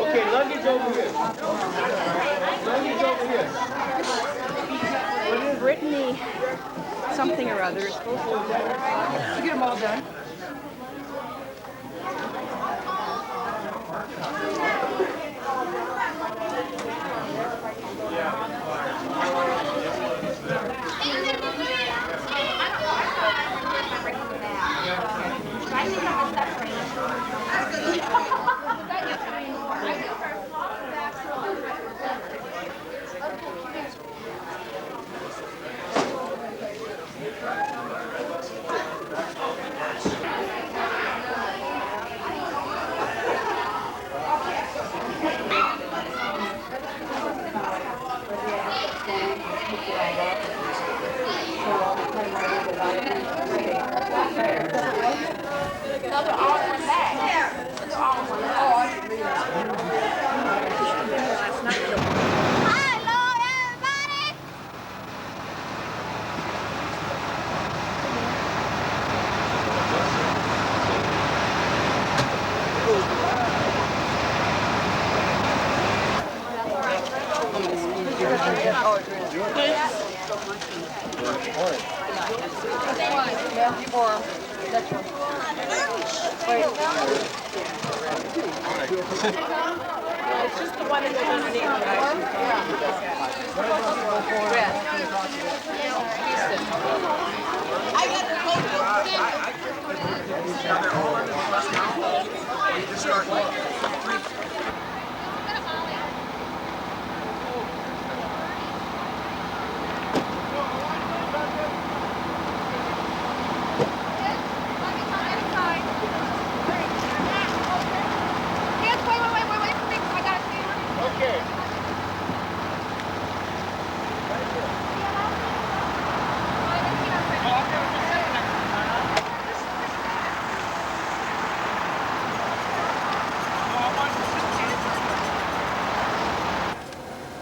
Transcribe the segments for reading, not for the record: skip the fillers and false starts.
Okay, luggage over here. Luggage over here. Brittany something or other is supposed to get them all done. It's just the one that goes underneath. I got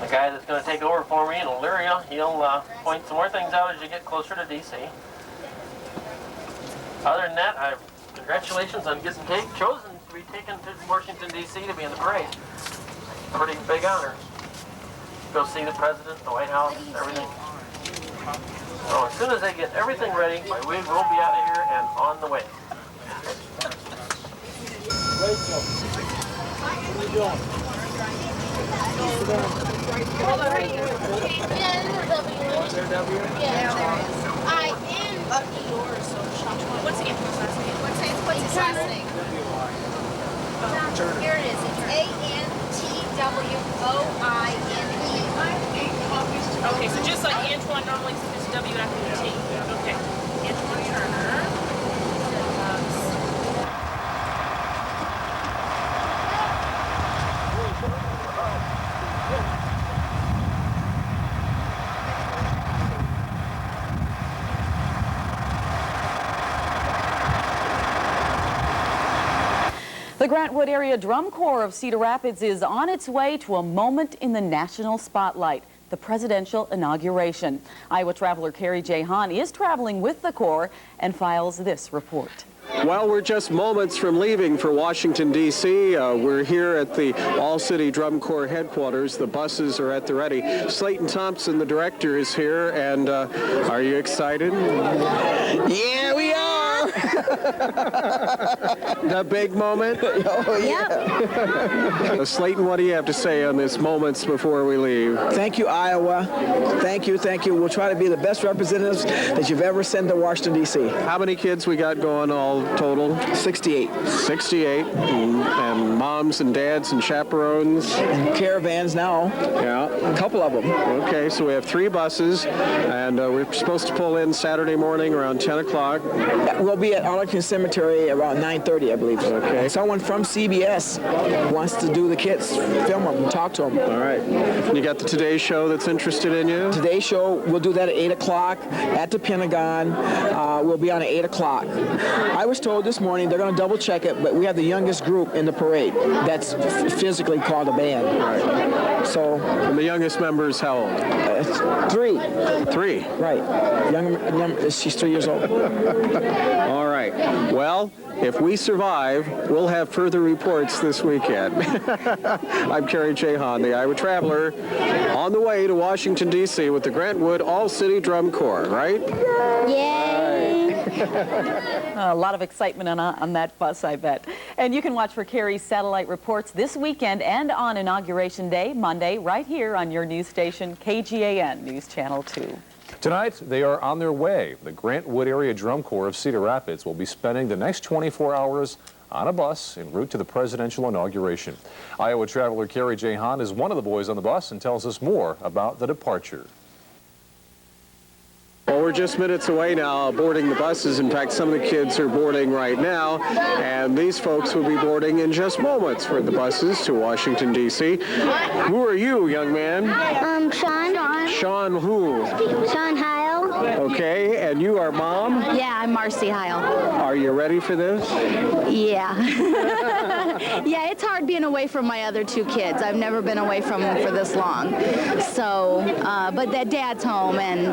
the guy that's going to take over for me in Elyria, he'll point some more things out as you get closer to D.C. Other than that, congratulations on getting chosen to be taken to Washington, D.C. to be in the parade. Pretty big honor. Go see the President, the White House, everything. So as soon as they get everything ready, my wig will be out of here and on the way. Rachel, what are you doing? Yeah, this is W. Is there W? Yeah, there is. I am Bucky yours, so what's Anthony's last name? What's his last name? Here it is. It's ANTWOINE. Okay, so just like Antoine normally says W after the T. Okay. Antoine Turner. The Grantwood Area Drum Corps of Cedar Rapids is on its way to a moment in the national spotlight, the presidential inauguration. Iowa traveler Carrie J. Hahn is traveling with the Corps and files this report. Well, we're just moments from leaving for Washington, D.C. We're here at the All-City Drum Corps headquarters. The buses are at the ready. Slayton Thompson, the director, is here, and are you excited? Yeah, we are! The big moment? Oh, yeah. Slayton, what do you have to say on this moments before we leave? Thank you, Iowa. Thank you, thank you. We'll try to be the best representatives that you've ever sent to Washington, D.C. How many kids we got going all total? 68. 68. And moms and dads and chaperones? And caravans now. Yeah. A couple of them. Okay, so we have 3 buses, and we're supposed to pull in Saturday morning around 10 o'clock. We'll be at Arlington Cemetery around 9:30, I believe. Okay. Someone from CBS wants to do the kids, film them, and talk to them. All right. You got the Today Show that's interested in you? Today's show, we'll do that at 8 o'clock at the Pentagon. We'll be on at 8 o'clock. I was told this morning they're going to double check it, but we have the youngest group in the parade that's physically called a band. Right. So. And the youngest member is how old? 3. 3? Right. She's 3 years old. All right. Well, if we survive, we'll have further reports this weekend. I'm Kerry J. Hahn, the Iowa Traveler, on the way to Washington, D.C. with the Grant Wood All-City Drum Corps, right? Yay! A lot of excitement on that bus, I bet. And you can watch for Kerry's satellite reports this weekend and on Inauguration Day, Monday, right here on your news station, KGAN News Channel 2. Tonight, they are on their way. The Grant Wood Area Drum Corps of Cedar Rapids will be spending the next 24 hours on a bus en route to the presidential inauguration. Iowa Traveler Kerry J. Hahn is one of the boys on the bus and tells us more about the departure. Well, we're just minutes away now boarding the buses. In fact, some of the kids are boarding right now, and these folks will be boarding in just moments for the buses to Washington, D.C. Who are you, young man? Sean. Sean who? Sean Heil. Okay, and you are Mom? Yeah, I'm Marcy Heil. Are you ready for this? Yeah. Yeah, it's hard being away from my other 2 kids. I've never been away from them for this long. So, but that Dad's home, and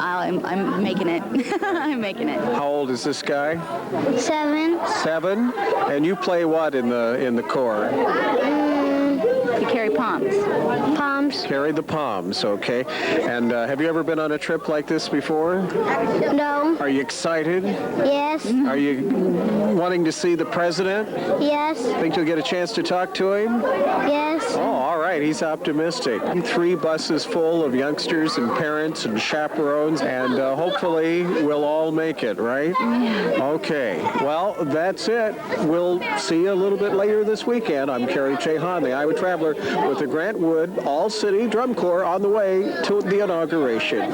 I'm making it. I'm making it. How old is this guy? 7. 7? And you play what in the Corps? You carry palms. Palms. Carry the palms, okay. And have you ever been on a trip like this before? No. Are you excited? Yes. Are you wanting to see the president? Yes. Think you'll get a chance to talk to him? Yes. Oh, all right, he's optimistic. 3 buses full of youngsters and parents and chaperones, and hopefully we'll all make it, right? Okay, well, that's it. We'll see you a little bit later this weekend. I'm Kerry J. Hahn, the Iowa Traveler, with the Grant Wood All-City Drum Corps on the way to the inauguration.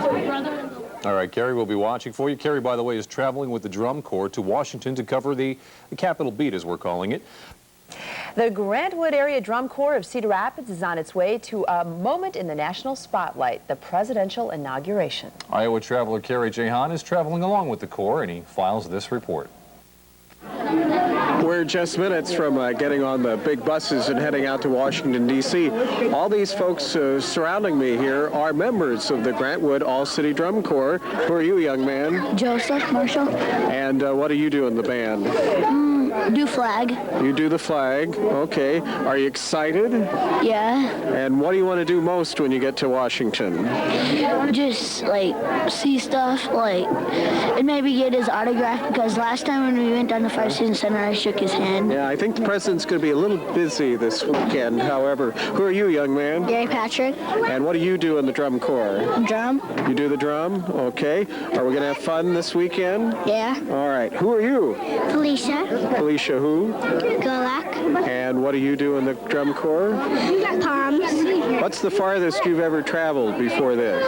All right, Kerry, we'll be watching for you. Kerry, by the way, is traveling with the Drum Corps to Washington to cover the Capitol Beat, as we're calling it. The Grant Wood Area Drum Corps of Cedar Rapids is on its way to a moment in the national spotlight, the presidential inauguration. Iowa Traveler Kerry J. Hahn is traveling along with the Corps, and he files this report. We're just minutes from getting on the big buses and heading out to Washington, D.C. All these folks surrounding me here are members of the Grant Wood All-City Drum Corps. Who are you, young man? Joseph Marshall. And what do you do in the band? Do flag. You do the flag. Okay. Are you excited? Yeah. And what do you want to do most when you get to Washington? Just like see stuff, like, and maybe get his autograph, because last time when we went down to Fire Student Center, I shook his hand. Yeah, I think the president's going to be a little busy this weekend. However, who are you, young man? Gary Patrick. And what do you do in the drum corps? Drum. You do the drum? Okay. Are we going to have fun this weekend? Yeah. All right. Who are you? Felicia. Felicia who? Golak. And what do you do in the drum corps? Palms. What's the farthest you've ever traveled before this?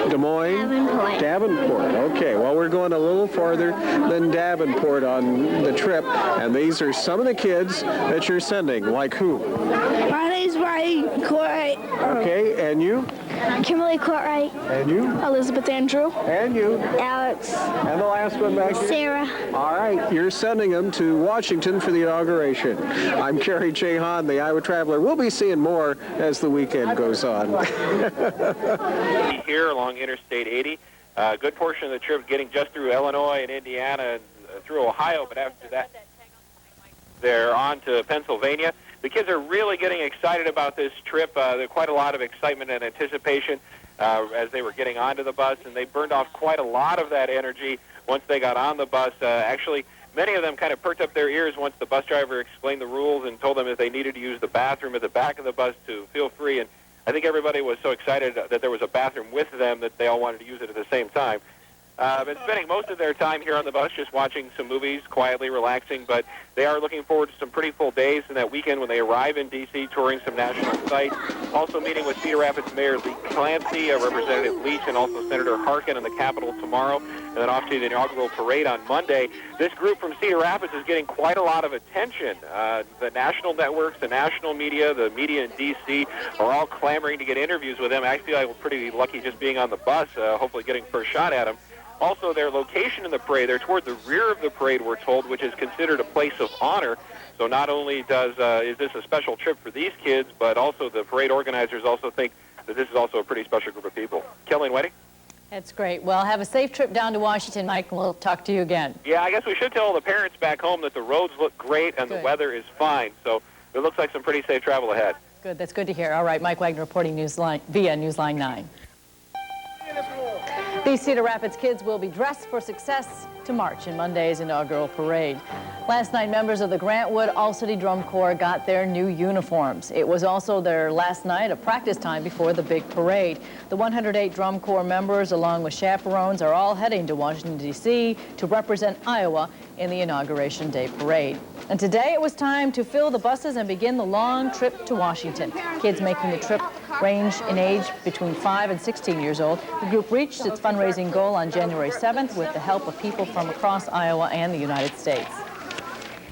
Des Moines? Davenport. Davenport. Okay. Well, we're going a little farther than Davenport on the trip, and these are some of the kids that you're sending. Like who? My name's Ryan Courtwright. Okay. And you? Kimberly Courtwright. And you? Elizabeth Andrew. And you? Alex. And the last one back here? Sarah. All right, you're sending them to Washington for the inauguration. I'm Kerry J. Hahn, the Iowa Traveler. We'll be seeing more as the weekend goes on. Here along Interstate 80, a good portion of the trip getting just through Illinois and Indiana and through Ohio, but after that, they're on to Pennsylvania. The kids are really getting excited about this trip. There's quite a lot of excitement and anticipation as they were getting onto the bus, and they burned off quite a lot of that energy once they got on the bus. Actually, many of them kind of perked up their ears once the bus driver explained the rules and told them if they needed to use the bathroom at the back of the bus to feel free. And I think everybody was so excited that there was a bathroom with them that they all wanted to use it at the same time. Been spending most of their time here on the bus just watching some movies, quietly relaxing, but they are looking forward to some pretty full days in that weekend when they arrive in D.C., touring some national sites. Also meeting with Cedar Rapids Mayor Lee Clancy, Representative Leach, and also Senator Harkin in the Capitol tomorrow, and then off to the inaugural parade on Monday. This group from Cedar Rapids is getting quite a lot of attention. The national networks, the national media, the media in D.C. are all clamoring to get interviews with them. Actually, I was pretty lucky just being on the bus, hopefully getting first shot at them. Also, their location in the parade, they're toward the rear of the parade, we're told, which is considered a place of honor. So not only is this a special trip for these kids, but also the parade organizers also think that this is also a pretty special group of people. Kelly and Weddy? That's great. Well, have a safe trip down to Washington, Mike, and we'll talk to you again. Yeah, I guess we should tell all the parents back home that the roads look great and the weather is fine. So it looks like some pretty safe travel ahead. Good. That's good to hear. All right, Mike Wagner reporting via Newsline 9. These Cedar Rapids kids will be dressed for success to march in Monday's inaugural parade. Last night, members of the Grantwood All-City Drum Corps got their new uniforms. It was also their last night of practice time before the big parade. The 108 Drum Corps members, along with chaperones, are all heading to Washington, D.C. to represent Iowa in the Inauguration Day parade. And today it was time to fill the buses and begin the long trip to Washington. Kids making the trip range in age between 5 and 16 years old. The group reached its fundraising goal on January 7th with the help of people from across Iowa and the United States.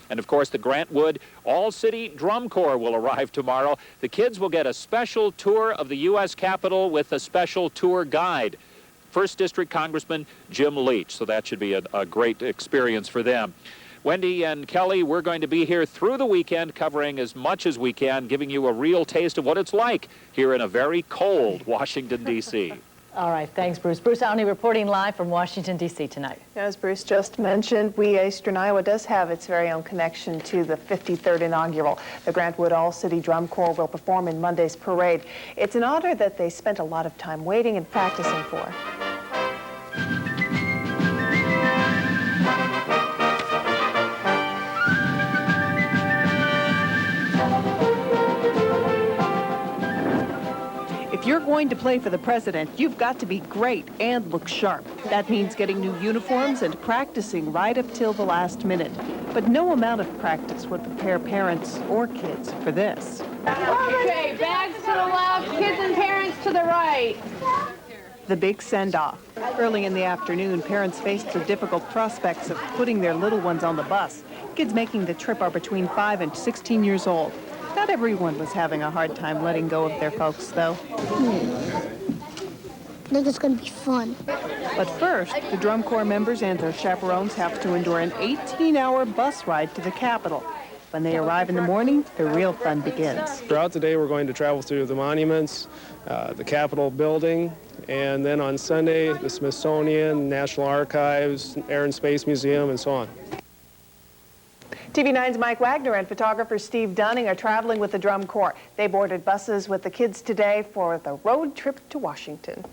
And of course, the Grantwood All-City Drum Corps will arrive tomorrow. The kids will get a special tour of the U.S. Capitol with a special tour guide. 1st District Congressman Jim Leach, so that should be a great experience for them. Wendy and Kelly, we're going to be here through the weekend covering as much as we can, giving you a real taste of what it's like here in a very cold Washington, D.C. All right, thanks, Bruce. Bruce Downey reporting live from Washington, D.C. tonight. As Bruce just mentioned, Eastern Iowa does have its very own connection to the 53rd inaugural. The Grantwood All-City Drum Corps will perform in Monday's parade. It's an honor that they spent a lot of time waiting and practicing for. If you're going to play for the president, you've got to be great and look sharp. That means getting new uniforms and practicing right up till the last minute. But no amount of practice would prepare parents or kids for this. Okay, bags to the left, kids and parents to the right. The big send-off. Early in the afternoon, parents faced the difficult prospects of putting their little ones on the bus. Kids making the trip are between 5 and 16 years old. Not everyone was having a hard time letting go of their folks, though. I think it's going to be fun. But first, the Drum Corps members and their chaperones have to endure an 18-hour bus ride to the Capitol. When they arrive in the morning, the real fun begins. Throughout the day, we're going to travel through the monuments, the Capitol building, and then on Sunday, the Smithsonian, National Archives, Air and Space Museum, and so on. TV9's Mike Wagner and photographer Steve Dunning are traveling with the Drum Corps. They boarded buses with the kids today for the road trip to Washington.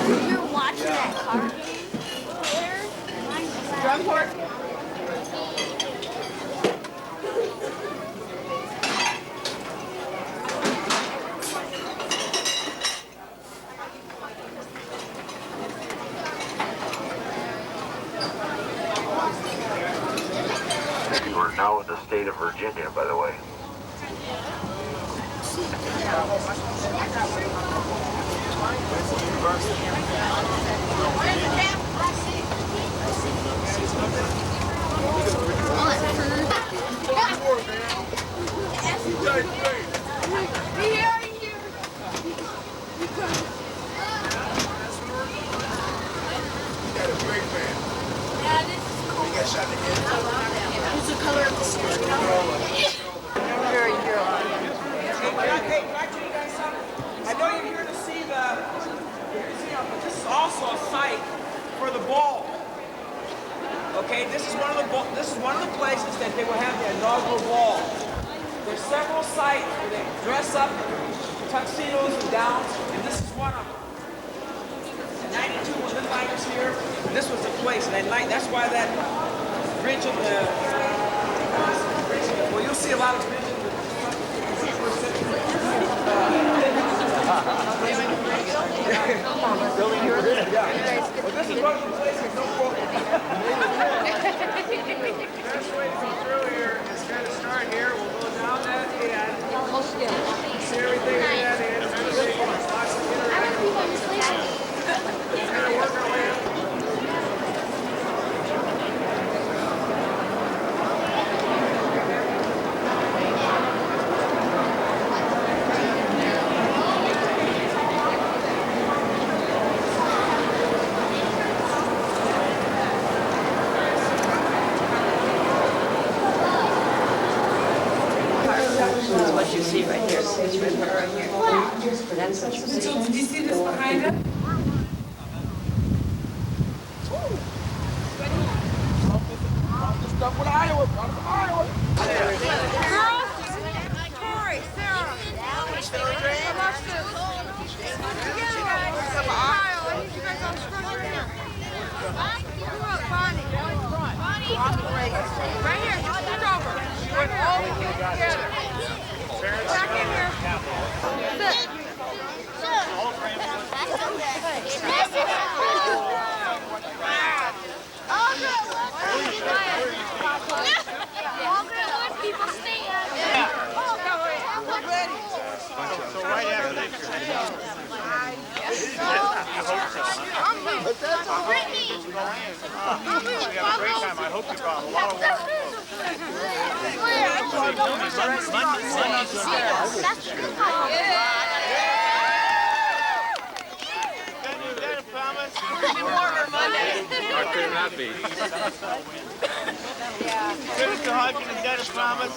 You're watching that car. Drum Corps. We're now in the state of Virginia, by the way. Who's the color of the series? I know you're here to see the museum, but this is also a site for the ball. Okay, this is one of the places that they will have the inaugural ball. There's several sites where they dress up in tuxedos and gowns, and this is one of them. In '92, when Little Light was here, this was the place. And at night, that's why that bridge of the well, you'll see a lot of bridges. Well, this is one of the places, no problem. Best way to go through here is kind of start here. We'll go down that end. See everything in that end. Lots of interactive. Kind of work our way up. What you see right here. See this river right here? That's what you see. Do you see this behind it? Stuff with Iowa. Girls, Corey, Sarah. Right here, scoot over. All together. Back in here. People stand. So right after this, Brittany. we had a great time. I hope you brought a lot of water. Or could it not be? Mr. Hodgkin and Dennis Thomas.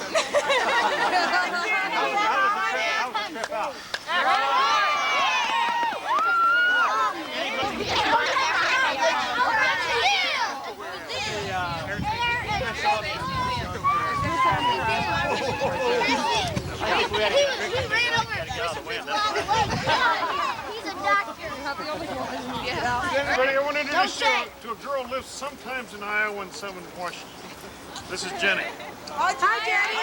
That was a trip out. He's a doctor. Everybody, I want to introduce you to a girl who lives sometimes in Iowa and some in Washington. This is Jenny. Hi, Jenny.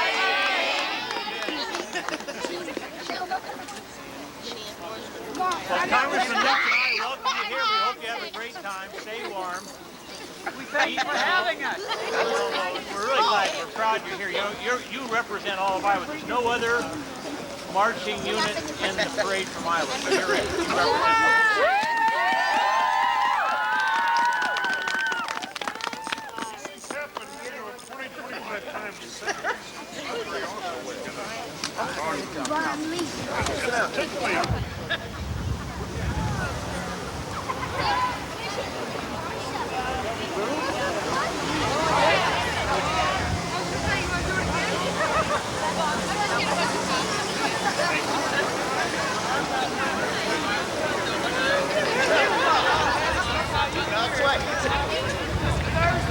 Congressman Nick and I welcome you here. We hope you have a great time. Stay warm. We thank you for having us. We're really glad. We're proud you're here. You represent all of Iowa. There's no other marching unit in the parade from Iowa. So you're in. You represent. It's happened, 20, 25 times a second.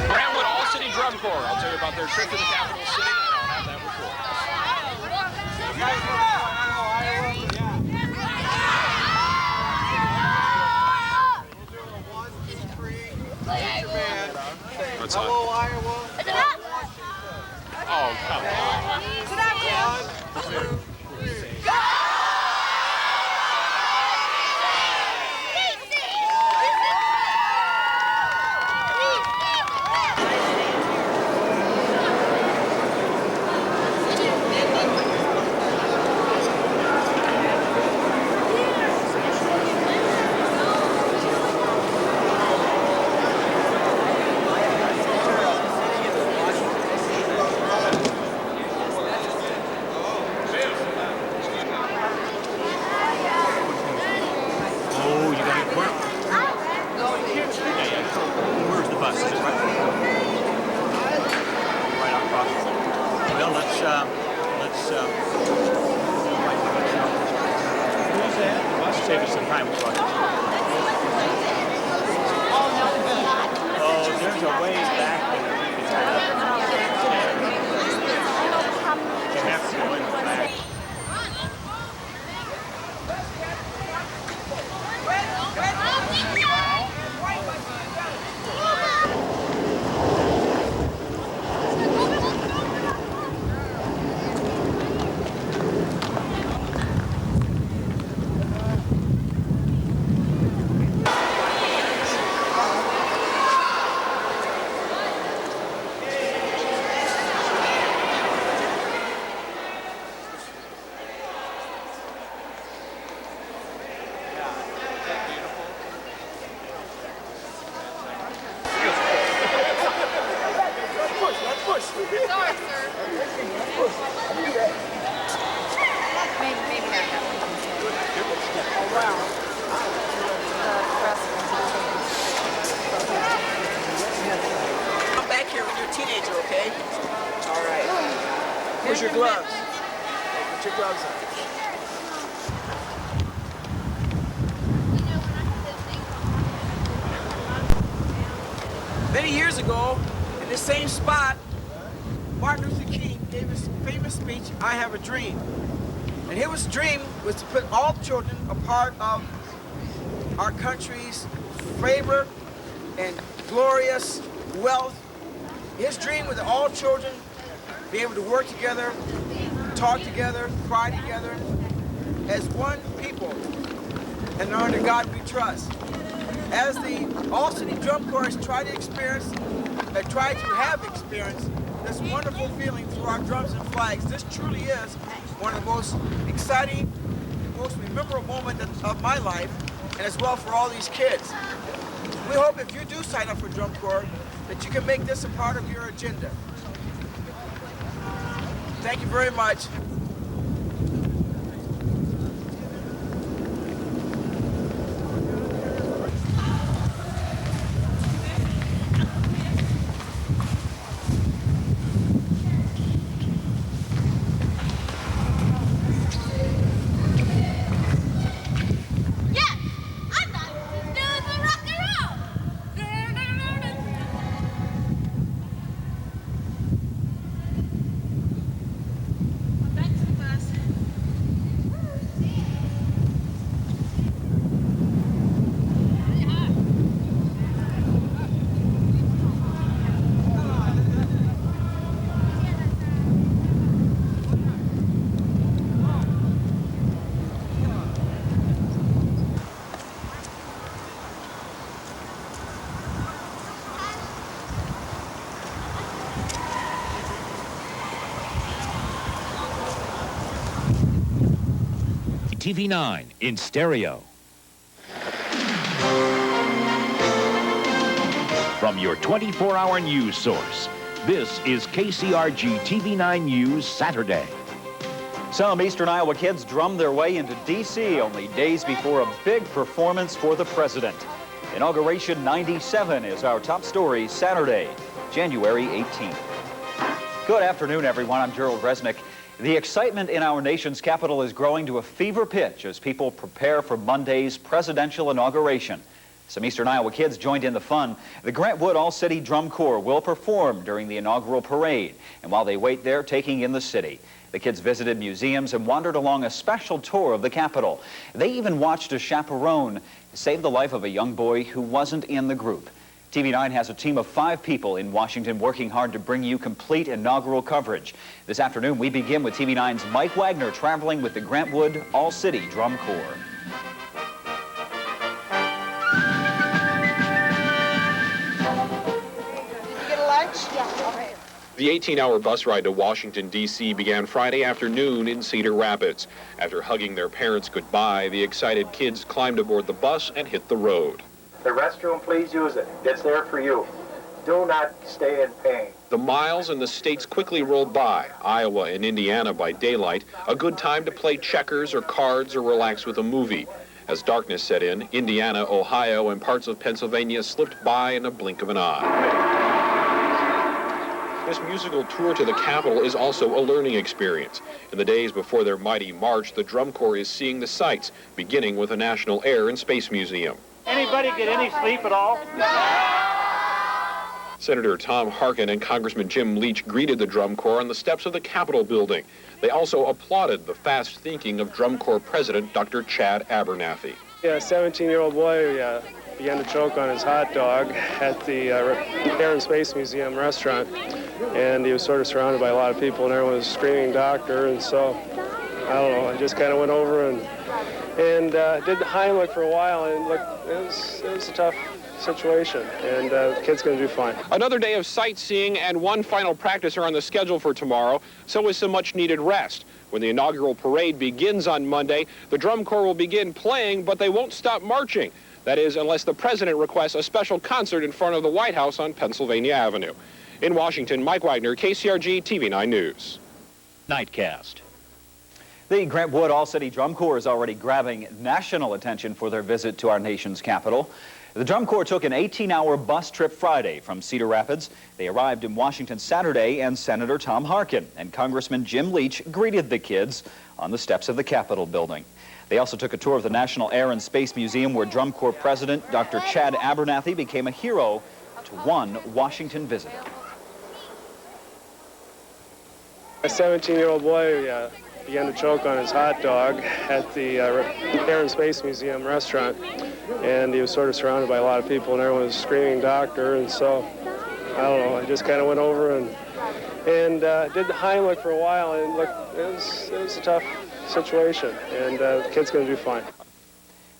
Brentwood All-City Drum Corps. I'll tell you about their trip to the capital city, and I'll have that report. What's up? Hello, Iowa. Oh, come on. Sit down, Jim. 1, 2, 3. save us some time. Oh, there's a way back there. You have to go in the back. Come back here when you're a teenager, okay? All right. Here's your gloves. Put your gloves on. Many years ago, in this same spot, Martin Luther King gave his famous speech, "I Have a Dream." And his dream was to put all children a part of our country's favorite and glorious wealth. His dream was that all children be able to work together, talk together, cry together, as one people, and under God we trust. As the All-City Drum Corps has tried to have experienced this wonderful feeling through our drums and flags, this truly is one of the most exciting, most memorable moments of my life, and as well for all these kids. We hope if you do sign up for Drum Corps, that you can make this a part of your agenda. Thank you very much. TV9 in stereo. From your 24-hour news source, this is KCRG TV9 News Saturday. Some Eastern Iowa kids drummed their way into D.C. only days before a big performance for the president. Inauguration 97 is our top story Saturday, January 18th. Good afternoon, everyone. I'm Gerald Resnick. The excitement in our nation's capital is growing to a fever pitch as people prepare for Monday's presidential inauguration. Some Eastern Iowa kids joined in the fun. The Grant Wood All-City Drum Corps will perform during the inaugural parade, and while they wait there, taking in the city. The kids visited museums and wandered along a special tour of the Capitol. They even watched a chaperone save the life of a young boy who wasn't in the group. TV9 has a team of 5 people in Washington working hard to bring you complete inaugural coverage. This afternoon, we begin with TV9's Mike Wagner traveling with the Grant Wood All-City Drum Corps. Did you get a lunch? Yeah. All right. The 18-hour bus ride to Washington, D.C. began Friday afternoon in Cedar Rapids. After hugging their parents goodbye, the excited kids climbed aboard the bus and hit the road. The restroom, please use it. It's there for you. Do not stay in pain. The miles and the states quickly rolled by, Iowa and Indiana by daylight, a good time to play checkers or cards or relax with a movie. As darkness set in, Indiana, Ohio, and parts of Pennsylvania slipped by in a blink of an eye. This musical tour to the Capitol is also a learning experience. In the days before their mighty march, the Drum Corps is seeing the sights, beginning with the National Air and Space Museum. Anybody get any sleep at all? Senator Tom Harkin and Congressman Jim Leach greeted the Drum Corps on the steps of the Capitol building. They also applauded the fast thinking of Drum Corps President Dr. Chad Abernathy. Yeah, a 17-year-old boy began to choke on his hot dog at the Air and Space Museum restaurant, and he was sort of surrounded by a lot of people, and everyone was screaming doctor, and so, I don't know, I just kind of went over and did the Heimlich for a while, and look, it was a tough situation, and the kid's going to do fine. Another day of sightseeing and one final practice are on the schedule for tomorrow, so is some much-needed rest. When the inaugural parade begins on Monday, the Drum Corps will begin playing, but they won't stop marching. That is, unless the president requests a special concert in front of the White House on Pennsylvania Avenue. In Washington, Mike Wagner, KCRG TV9 News. Nightcast. The Grant Wood All-City Drum Corps is already grabbing national attention for their visit to our nation's capital. The Drum Corps took an 18-hour bus trip Friday from Cedar Rapids. They arrived in Washington Saturday, and Senator Tom Harkin and Congressman Jim Leach greeted the kids on the steps of the Capitol building. They also took a tour of the National Air and Space Museum, where Drum Corps President Dr. Chad Abernathy became a hero to one Washington visitor. A 17-year-old boy began to choke on his hot dog at the Air and Space Museum restaurant, and he was sort of surrounded by a lot of people, and everyone was screaming doctor, and so, I don't know, I just kind of went over and did the Heimlich for a while, and look, it was a tough situation, and the kid's going to do fine.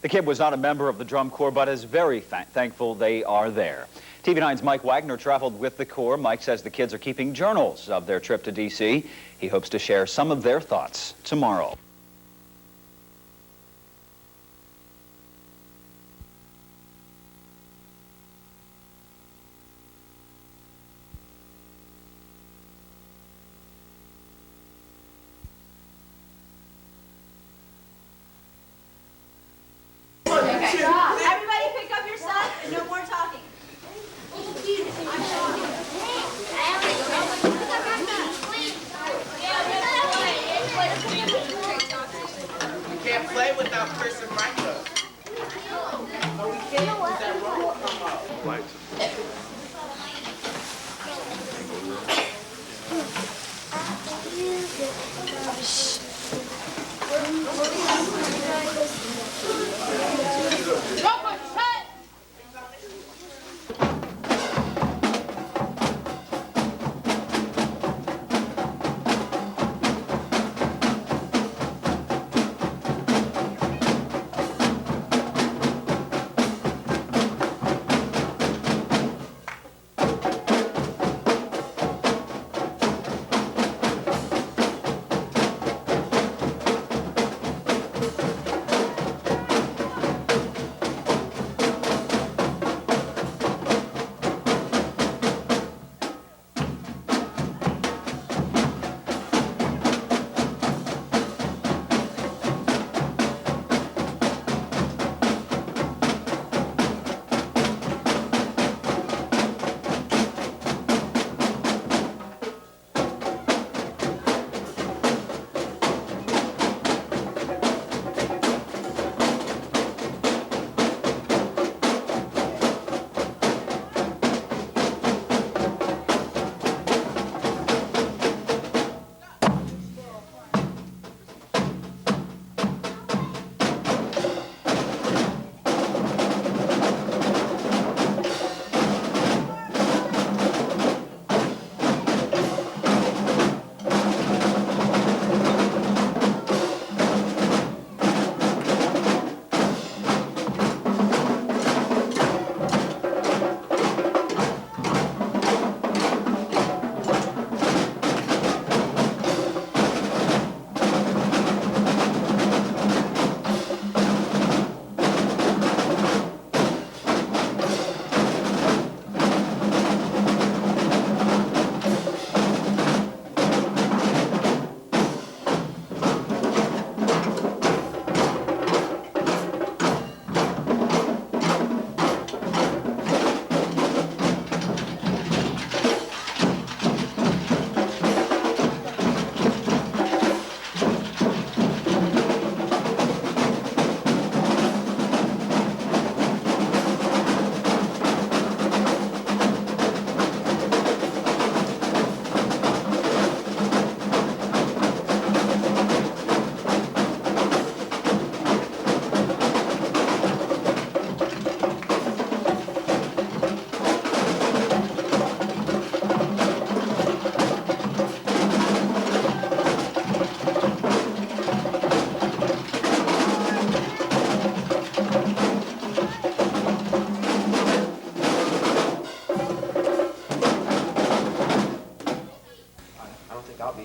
The kid was not a member of the Drum Corps, but is very thankful they are there. TV9's Mike Wagner traveled with the Corps. Mike says the kids are keeping journals of their trip to D.C. He hopes to share some of their thoughts tomorrow. Everybody pick up your stuff and no more talking. You can't play without Chris and Micah. No, we can't use that rope come up.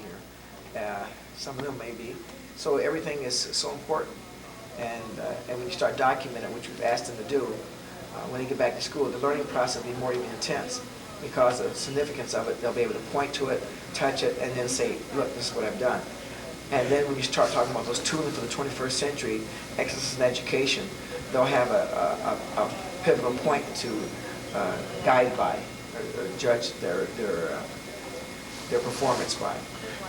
here. Some of them may be. So everything is so important. And when you start documenting, which we've asked them to do, when they get back to school, the learning process will be more even intense because of the significance of it. They'll be able to point to it, touch it, and then say, look, this is what I've done. And then when you start talking about those tools for the 21st century, excellence in education, they'll have a pivotal point to guide by, or judge their performance by.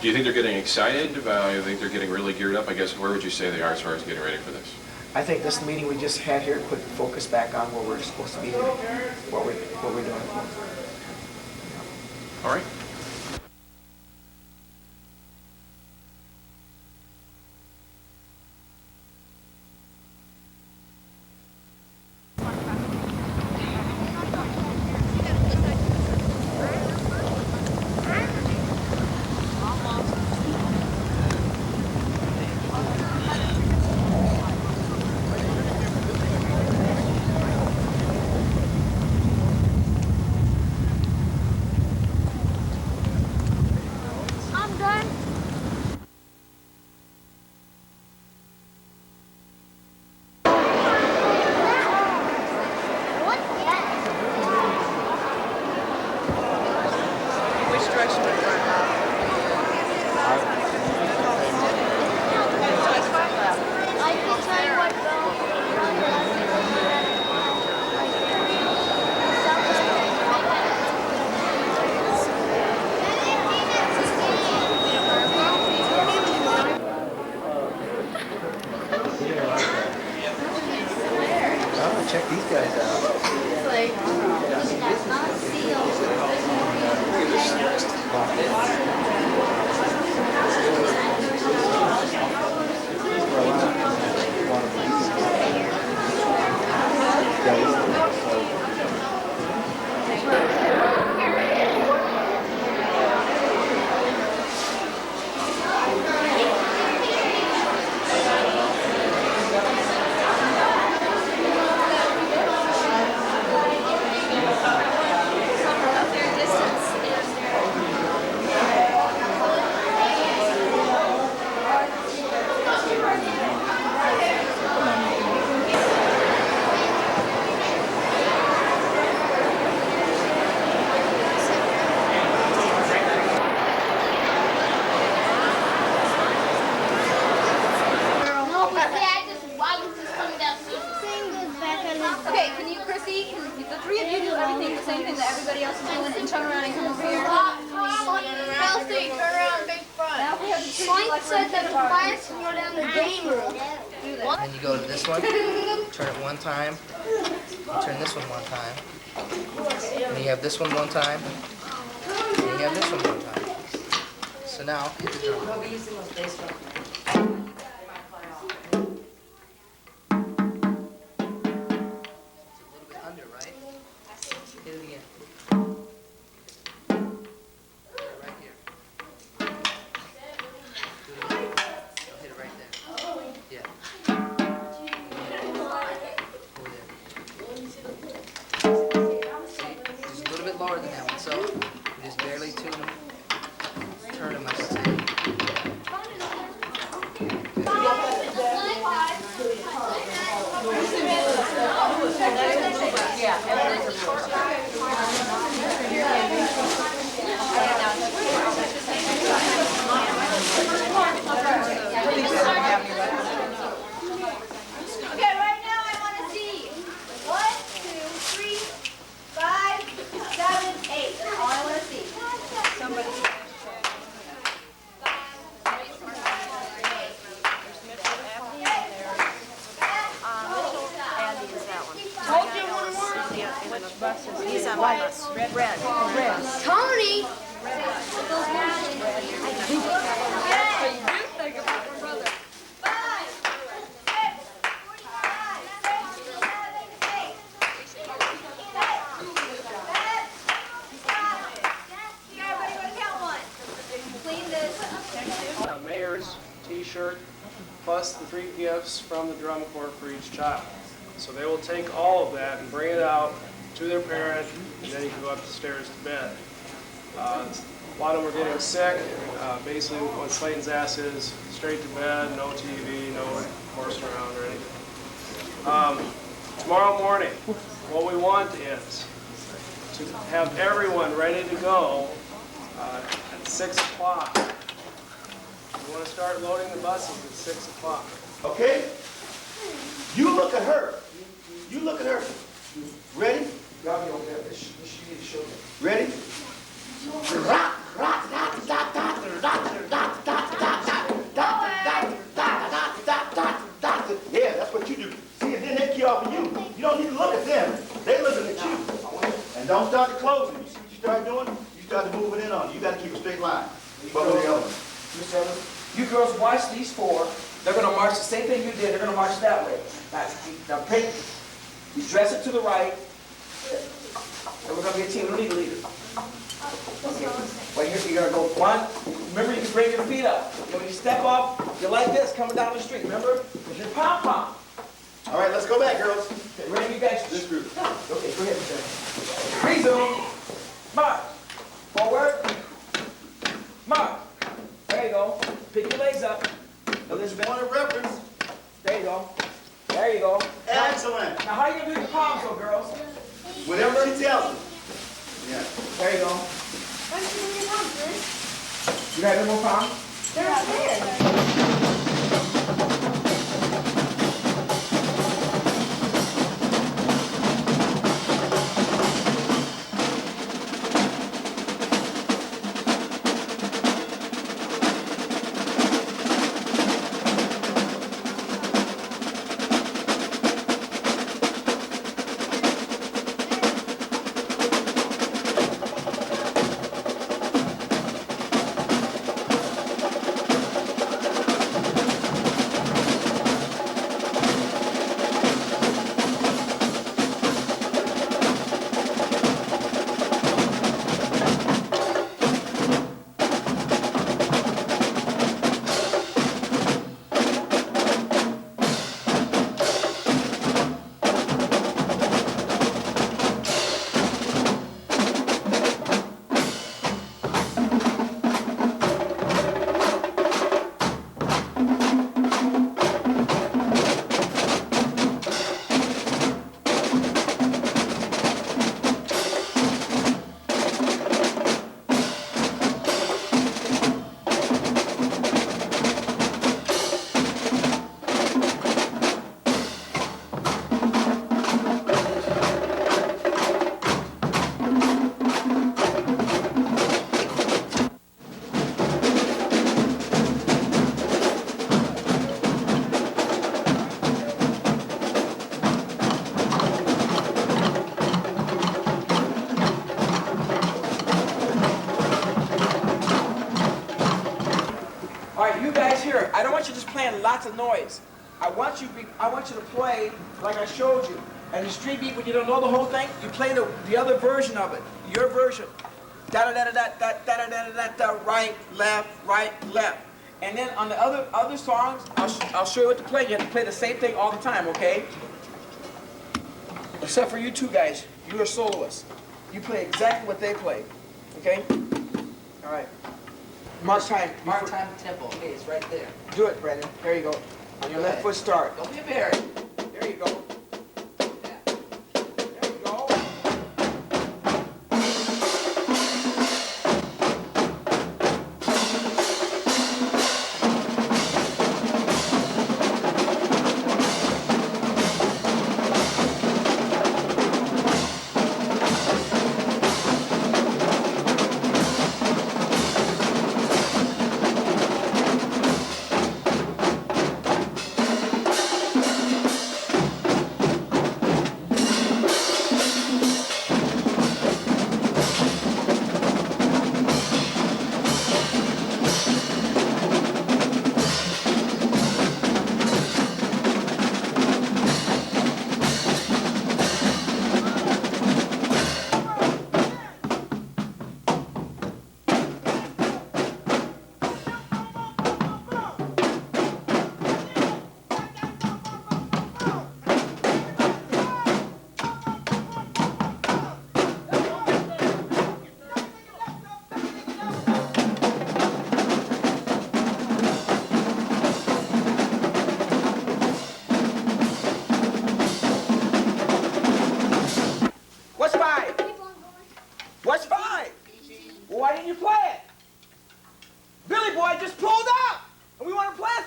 Do you think they're getting excited? Do you think they're getting really geared up? I guess, where would you say they are as far as getting ready for this? I think this meeting we just had here put the focus back on where we're supposed to be doing, what we're doing. All right. Check these guys out. Okay, can you, Chrissy, can the three of you do everything, the same thing that everybody else is doing, and turn around and come over here? Kelsey, turn around, big front. Slink said that the class can go down the game room. Then you go to this one, turn it one time, turn this one one time, and you have this one one time, and you have this one one time. So now, hit the drum. What we use the most bass drum. Lower than that one, so you just barely tune them, turn them, I should say. Okay, right now I want to see 1, 2, 3, 5, 7, 8. All I want to see. Somebody. Told you one more. Which bus is he? He's on my bus. Red. Tony. Mayor's T-shirt plus the 3 gifts from the drum corps for each child. So they will take all of that and bring it out to their parent, and then you can go up the stairs to bed. A lot of them are getting sick. Basically, what Slayton's asked is straight to bed, no TV, no horsing around or anything. Tomorrow morning, what we want is to have everyone ready to go at 6 o'clock. We want to start loading the buses at 6 o'clock. Okay? You look at her. You look at her. Ready? Ready? Yeah, that's what you do. See, and then they key off of you. You don't need to look at them. They're looking at you. And don't start to closing. You see what you start doing? You start to move it in on you. You got to keep a straight line. But with the other one. Mr. Evans, you girls watch these four. They're going to march the same thing you did. They're going to march that way. Now pick. You dress it to the right. And we're going to be a team. We don't need a leader. Okay. Well, you're going to go one. Remember, you can bring your feet up. And when you step up, you're like this, coming down the street. Remember? Because you're pom-pom. All right, let's go back, girls. Okay, where do you guys? This group. Okay, go ahead, Mr. Resume. March. Forward. March. There you go. Pick your legs up. Elizabeth. Point of reference. There you go. There you go. Excellent. Now, how are you going to do your palms, though, girls? Whatever she tells you. Yeah. There you go. Why don't you do your palms, Liz? You have any more palms? They're upstairs. I don't want you just playing lots of noise. I want you to play like I showed you. And the street beat, when you don't know the whole thing, you play the other version of it, your version. Da da da da da da da da da da, right, left, right, left. And then on the other songs, I'll show you what to play. You have to play the same thing all the time, okay? Except for you two guys, you are soloists. You play exactly what they play, okay? All right. March time. March time tempo. Okay, it's right there. Do it, Brandon. There you go. On your left foot start. Don't be a bear. There you go.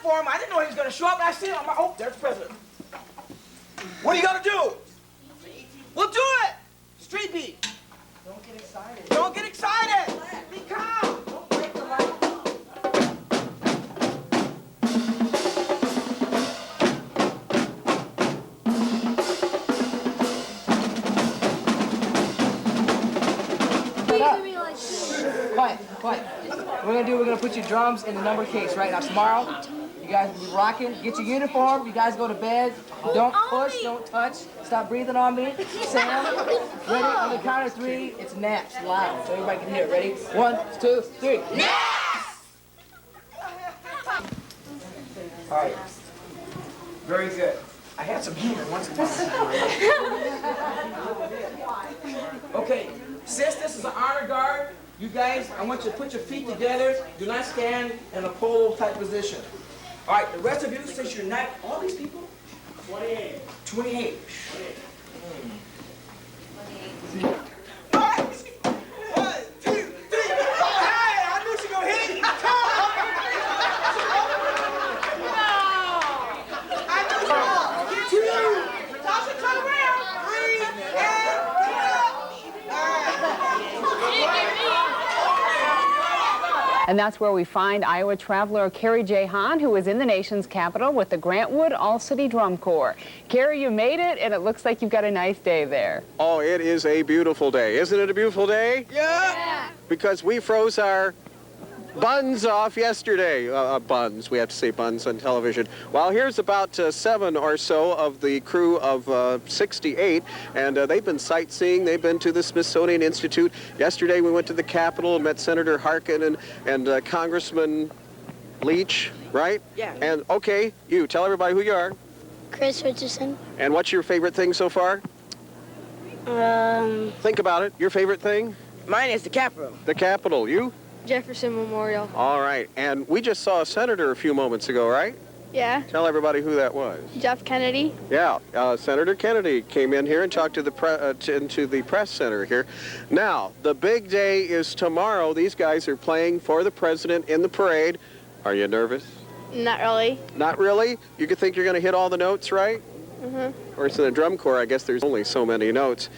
for him. I didn't know he was going to show up, and I see him. I'm like, oh, there's the president. What are you going to do? We'll do it. Street beat. Don't get excited. Don't get excited. Be calm. Don't break the light. Quiet, quiet. What we're gonna do, we're gonna put your drums in the number case right now. Tomorrow, you guys will be rocking. Get your uniform. You guys go to bed. Don't push, don't touch. Stop breathing on me. Sam, ready? On the count of 3, it's naps loud so everybody can hear it. Ready? 1, 2, 3. Naps! All right. Very good. I had some humor once upon a time. Okay, since this is an honor guard, you guys, I want you to put your feet together. Do not stand in a pole type position. All right, the rest of you, since you're not, all these people? 28. 28. All right. 1, 2, 3. Oh, hey, I knew she gonna hit it. Come on. No. I knew she gonna get you. Toss it, turn around. 3, and get up. And that's where we find Iowa traveler Carrie J. Hahn, who is in the nation's capital with the Grantwood All-City Drum Corps. Carrie, you made it, and it looks like you've got a nice day there. Oh, it is a beautiful day. Isn't it a beautiful day? Yeah. Because we froze our buns off yesterday. Buns, we have to say buns on television. Well, here's about 7 or so of the crew of 68, and they've been sightseeing. They've been to the Smithsonian Institute. Yesterday we went to the Capitol and met Senator Harkin and Congressman Leach, right? Yeah. And, okay, you, tell everybody who you are. Chris Richardson. And what's your favorite thing so far? Think about it. Your favorite thing? Mine is the Capitol. The Capitol. You? Jefferson Memorial. All right, and we just saw a senator a few moments ago, right? Yeah. Tell everybody who that was. Jeff Kennedy. Yeah, Senator Kennedy came in here and talked to the into the press center here. Now, the big day is tomorrow. These guys are playing for the president in the parade. Are you nervous? Not really. Not really? You could think you're going to hit all the notes, right? Mm-hmm. Of course, in a drum corps, I guess there's only so many notes.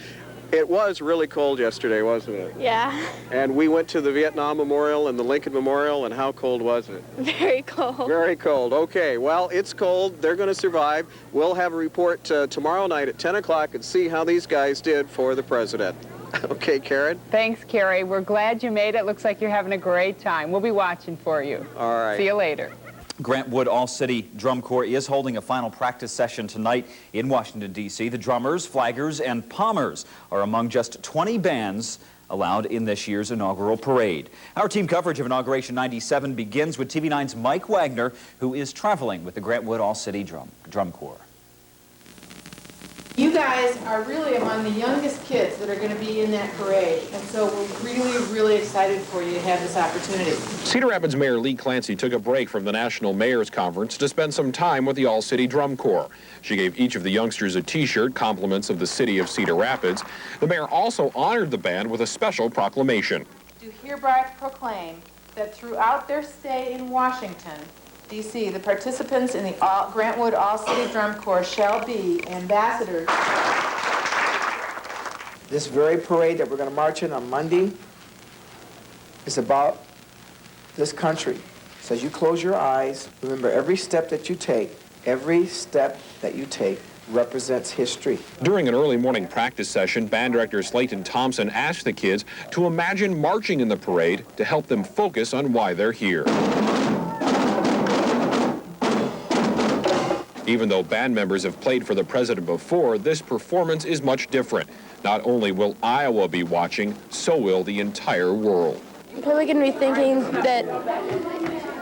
It was really cold yesterday, wasn't it? Yeah. And we went to the Vietnam Memorial and the Lincoln Memorial, and how cold was it? Very cold. Very cold. Okay, well, it's cold. They're going to survive. We'll have a report tomorrow night at 10 o'clock and see how these guys did for the president. Okay, Karen? Thanks, Carrie. We're glad you made it. Looks like you're having a great time. We'll be watching for you. All right. See you later. Grantwood All-City Drum Corps is holding a final practice session tonight in Washington, D.C. The drummers, flaggers, and pommers are among just 20 bands allowed in this year's inaugural parade. Our team coverage of Inauguration 97 begins with TV9's Mike Wagner, who is traveling with the Grantwood All-City Drum Corps. You guys are really among the youngest kids that are going to be in that parade, and so we're really, really excited for you to have this opportunity. Cedar Rapids Mayor Lee Clancy took a break from the National Mayor's Conference to spend some time with the All-City Drum Corps. She gave each of the youngsters a T-shirt, compliments of the city of Cedar Rapids. The mayor also honored the band with a special proclamation. Do hereby proclaim that throughout their stay in Washington, D.C., the participants in the Grantwood All-City Drum Corps shall be ambassadors. This very parade that we're going to march in on Monday is about this country. So as you close your eyes, remember every step that you take represents history. During an early morning practice session, band director Slayton Thompson asked the kids to imagine marching in the parade to help them focus on why they're here. Even though band members have played for the president before, this performance is much different. Not only will Iowa be watching, so will the entire world. I'm probably going to be thinking that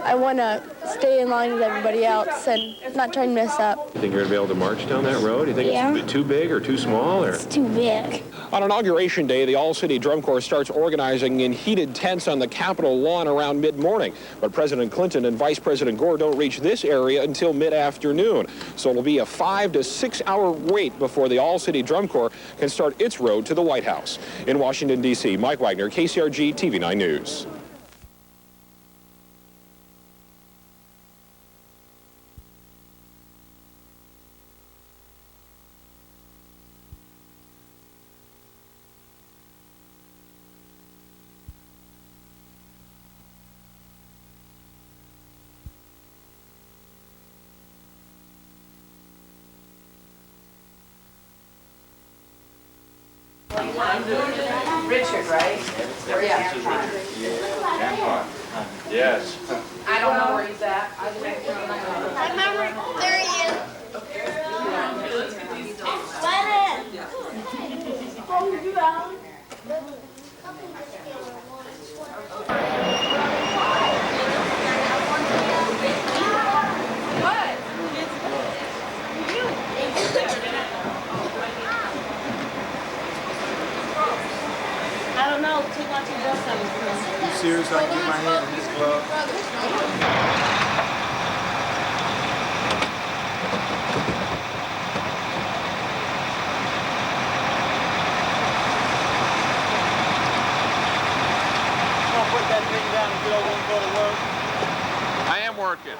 I want to stay in line with everybody else and not try and mess up. You think you're going to be able to march down that road? You think it's too big or too small? Or? It's too big. On Inauguration Day, the All-City Drum Corps starts organizing in heated tents on the Capitol lawn around mid-morning. But President Clinton and Vice President Gore don't reach this area until mid-afternoon. So it'll be a 5 to 6 hour wait before the All-City Drum Corps can start its road to the White House. In Washington, D.C., Mike Wagner, KCRG TV9 News. Richard, right? This is Richard. Grandpa. Yes. I don't know where he's at. I remember, there he is. Let in. I don't know. Take out your dust on You serious? I can get my hand in this glove? Put that thing down and get over and go to work. I am working.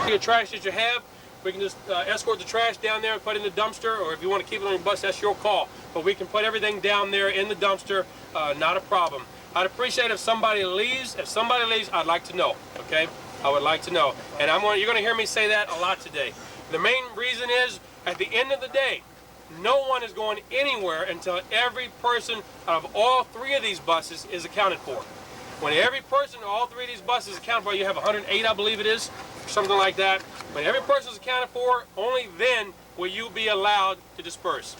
The trash that you have, we can just escort the trash down there and put it in the dumpster, or if you want to keep it on your bus, that's your call. But we can put everything down there in the dumpster, not a problem. I'd appreciate if somebody leaves. If somebody leaves, I'd like to know, okay? I would like to know. And you're going to hear me say that a lot today. The main reason is, at the end of the day, no one is going anywhere until every person out of all 3 of these buses is accounted for. When every person, all 3 of these buses is accounted for, you have 108, I believe it is, something like that. When every person is accounted for, only then will you be allowed to disperse.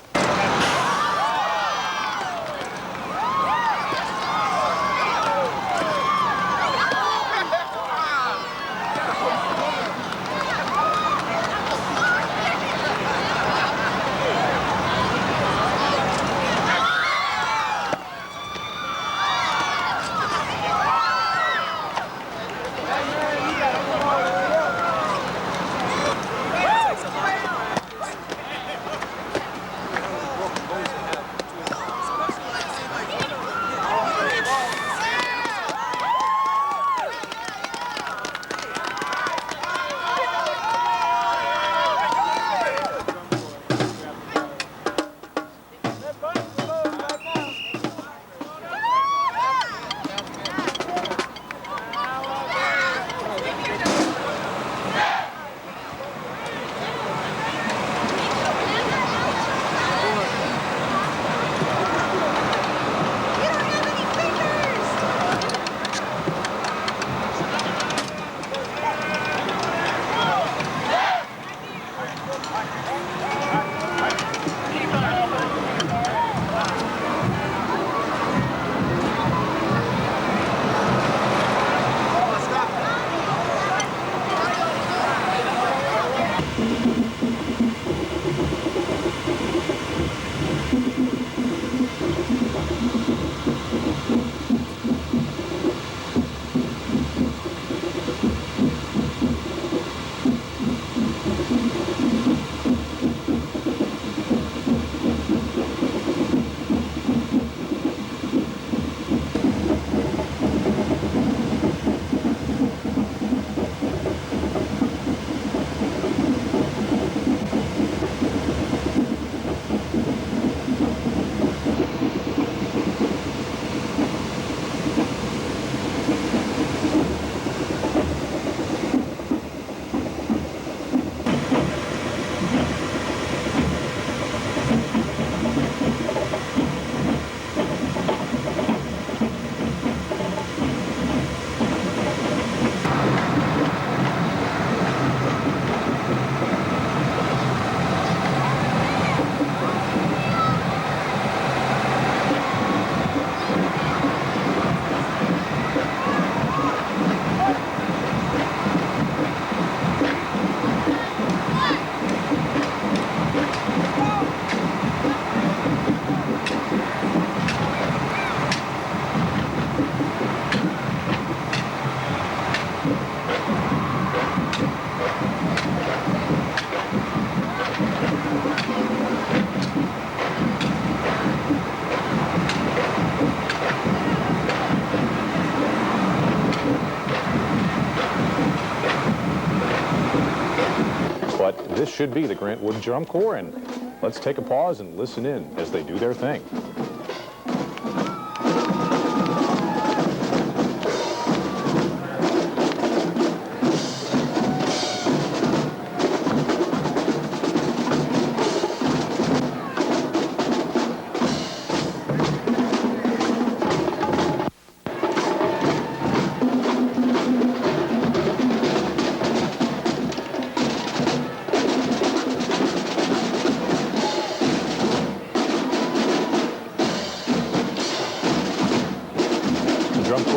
should be the Grant Wood Drum Corps, and let's take a pause and listen in as they do their thing.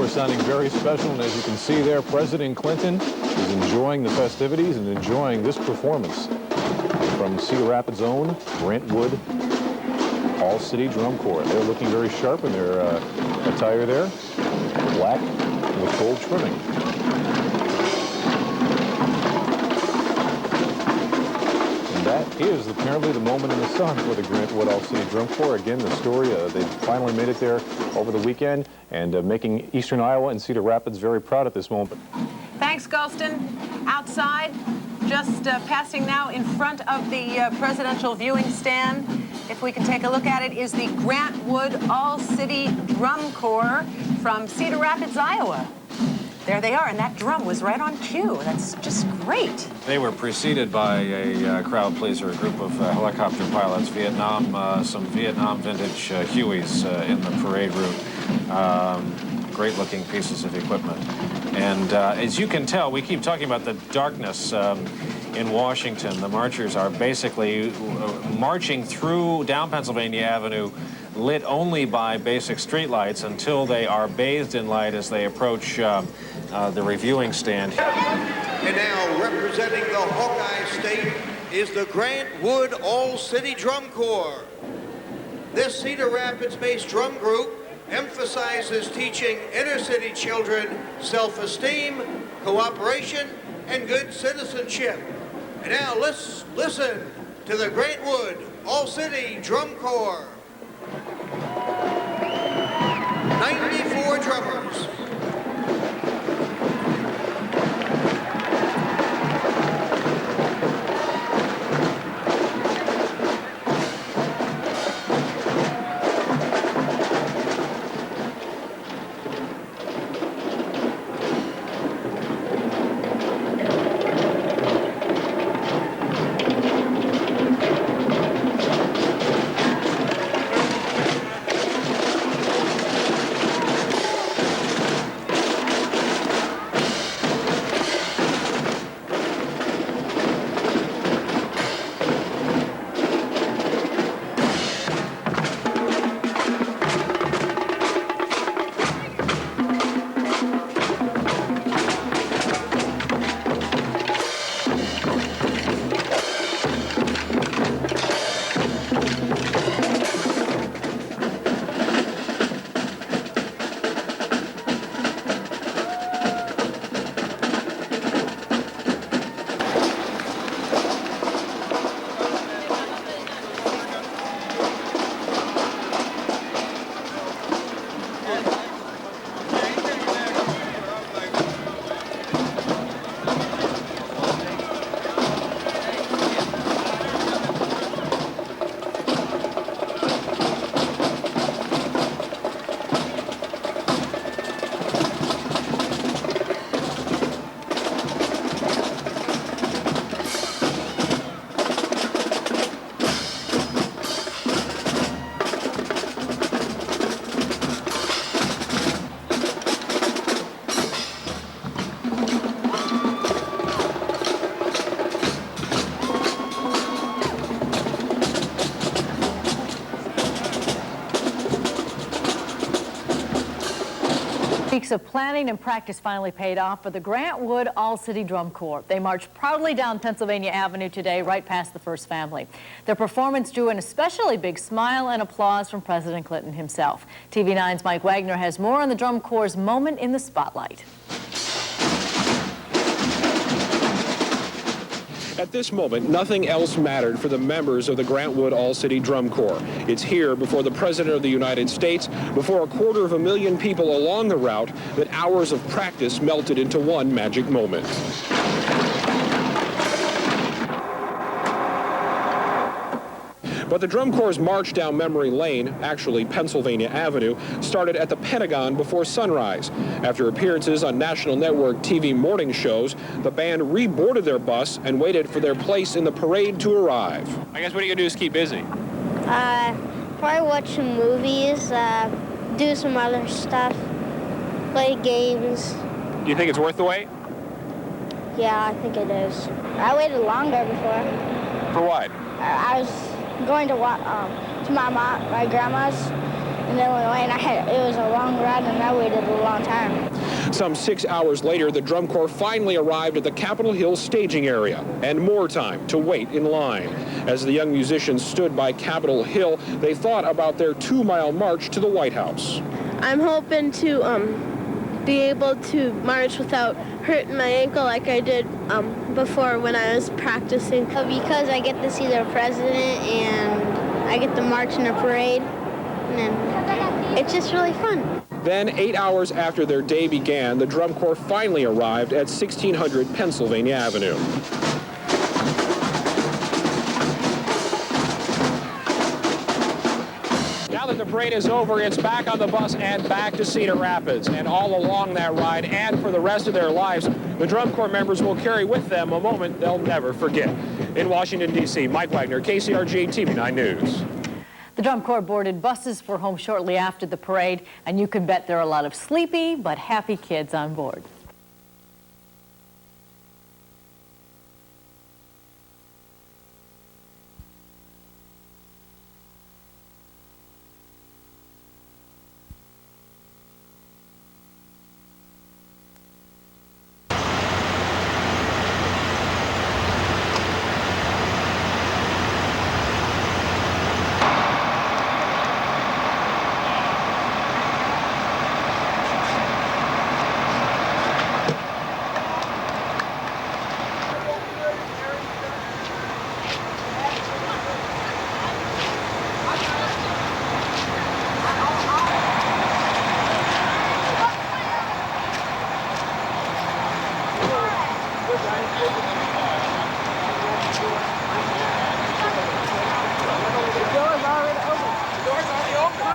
Sounding very special, and as you can see there, President Clinton is enjoying the festivities and enjoying this performance from Cedar Rapids' own Grant Wood All-City Drum Corps. They're looking very sharp in their attire there, black with gold trimming. And that is apparently the moment in the sun for the Grant Wood All-City Drum Corps. Again, the story, they finally made it there over the weekend, and making Eastern Iowa and Cedar Rapids very proud at this moment. Thanks, Golston. Outside, just passing now in front of the presidential viewing stand. If we can take a look at it, is the Grant Wood All-City Drum Corps from Cedar Rapids, Iowa. There they are, and that drum was right on cue. That's just great. They were preceded by a crowd pleaser, a group of helicopter pilots, some Vietnam vintage Hueys in the parade route. Great-looking pieces of equipment. And as you can tell, we keep talking about the darkness in Washington. The marchers are basically marching down Pennsylvania Avenue, lit only by basic streetlights until they are bathed in light as they approach the reviewing stand. And now, representing the Hawkeye State is the Grant Wood All-City Drum Corps. This Cedar Rapids-based drum group emphasizes teaching inner-city children self-esteem, cooperation, and good citizenship. And now let's listen to the Grant Wood All-City Drum Corps. 94 drummers. Weeks of planning and practice finally paid off for the Grant Wood All-City Drum Corps. They marched proudly down Pennsylvania Avenue today, right past the First Family. Their performance drew an especially big smile and applause from President Clinton himself. TV9's Mike Wagner has more on the Drum Corps' moment in the spotlight. At this moment, nothing else mattered for the members of the Grant Wood All-City Drum Corps. It's here before the President of the United States, before 250,000 people along the route, that hours of practice melted into one magic moment. But the Drum Corps' march down memory lane, actually Pennsylvania Avenue, started at the Pentagon before sunrise. After appearances on national network TV morning shows, the band reboarded their bus and waited for their place in the parade to arrive. I guess what are you going to do is keep busy? Probably watch some movies, do some other stuff, play games. Do you think it's worth the wait? Yeah, I think it is. I waited longer before. For what? I was going to my grandma's, and then we went, it was a long ride, and I waited a long time. Some 6 hours later, the Drum Corps finally arrived at the Capitol Hill staging area, and more time to wait in line. As the young musicians stood by Capitol Hill, they thought about their 2-mile march to the White House. I'm hoping to be able to march without hurting my ankle like I did before when I was practicing. Because I get to see the president and I get to march in a parade, and it's just really fun. Then, 8 hours after their day began, the Drum Corps finally arrived at 1600 Pennsylvania Avenue. Now that the parade is over, it's back on the bus and back to Cedar Rapids. And all along that ride and for the rest of their lives, the Drum Corps members will carry with them a moment they'll never forget. In Washington, D.C., Mike Wagner, KCRG TV 9 News. The Drum Corps boarded buses for home shortly after the parade, and you can bet there are a lot of sleepy but happy kids on board.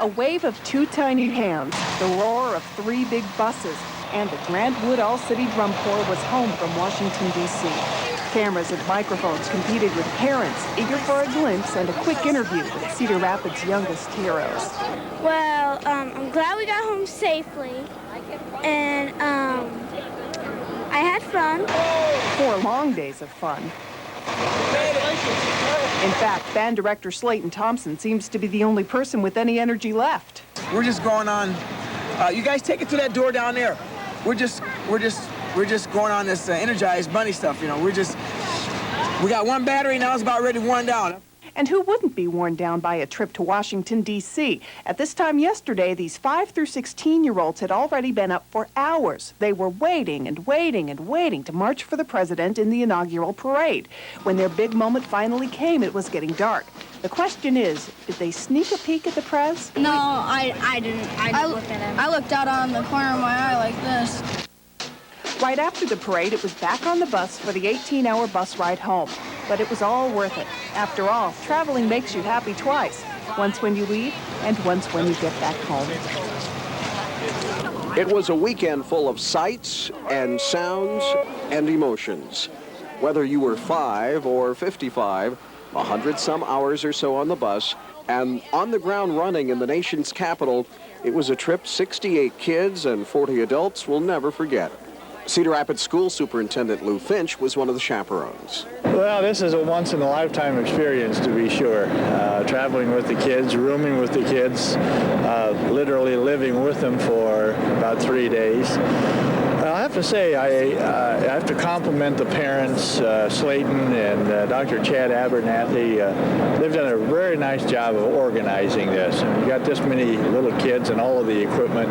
A wave of 2 tiny hands, the roar of 3 big buses, and the Grant Wood All-City Drum Corps was home from Washington, D.C. Cameras and microphones competed with parents, eager for a glimpse and a quick interview with Cedar Rapids' youngest heroes. Well, I'm glad we got home safely, and I had fun. 4 long days of fun. In fact, band director Slayton Thompson seems to be the only person with any energy left. We're just going on. You guys take it to that door down there. We're just going on this energized bunny stuff. You know, we got 1 battery now. It's about ready to run down. And who wouldn't be worn down by a trip to Washington, D.C.? At this time yesterday, these 5 through 16-year-olds had already been up for hours. They were waiting and waiting and waiting to march for the president in the inaugural parade. When their big moment finally came, it was getting dark. The question is, did they sneak a peek at the prez? No, I didn't. I looked at him. I looked out on the corner of my eye like this. Right after the parade, it was back on the bus for the 18-hour bus ride home. But it was all worth it. After all, traveling makes you happy twice. Once when you leave, and once when you get back home. It was a weekend full of sights and sounds and emotions. Whether you were 5 or 55, 100-some hours or so on the bus, and on the ground running in the nation's capital, it was a trip 68 kids and 40 adults will never forget. Cedar Rapids School Superintendent Lou Finch was one of the chaperones. Well, this is a once-in-a-lifetime experience, to be sure. Traveling with the kids, rooming with the kids, literally living with them for about 3 days. I have to say, I have to compliment the parents, Slayton and Dr. Chad Abernathy. They've done a very nice job of organizing this. And we got this many little kids and all of the equipment.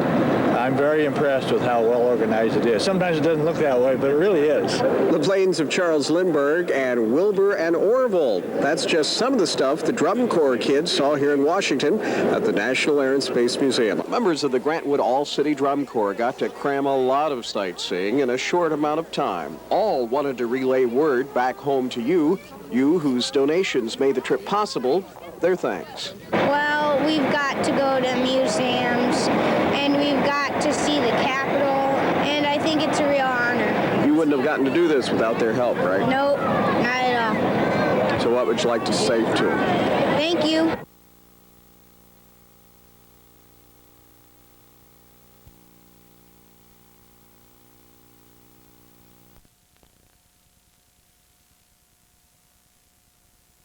I'm very impressed with how well organized it is. Sometimes it doesn't look that way, but it really is. The planes of Charles Lindbergh and Wilbur and Orville. That's just some of the stuff the Drum Corps kids saw here in Washington at the National Air and Space Museum. Members of the Grant Wood All-City Drum Corps got to cram a lot of sightseeing in a short amount of time. All wanted to relay word back home to you, you whose donations made the trip possible. their thanks. Well, we've got to go to museums, and we've got to see the Capitol, and I think it's a real honor. You wouldn't have gotten to do this without their help, right? Nope, not at all. So what would you like to say to them? Thank you.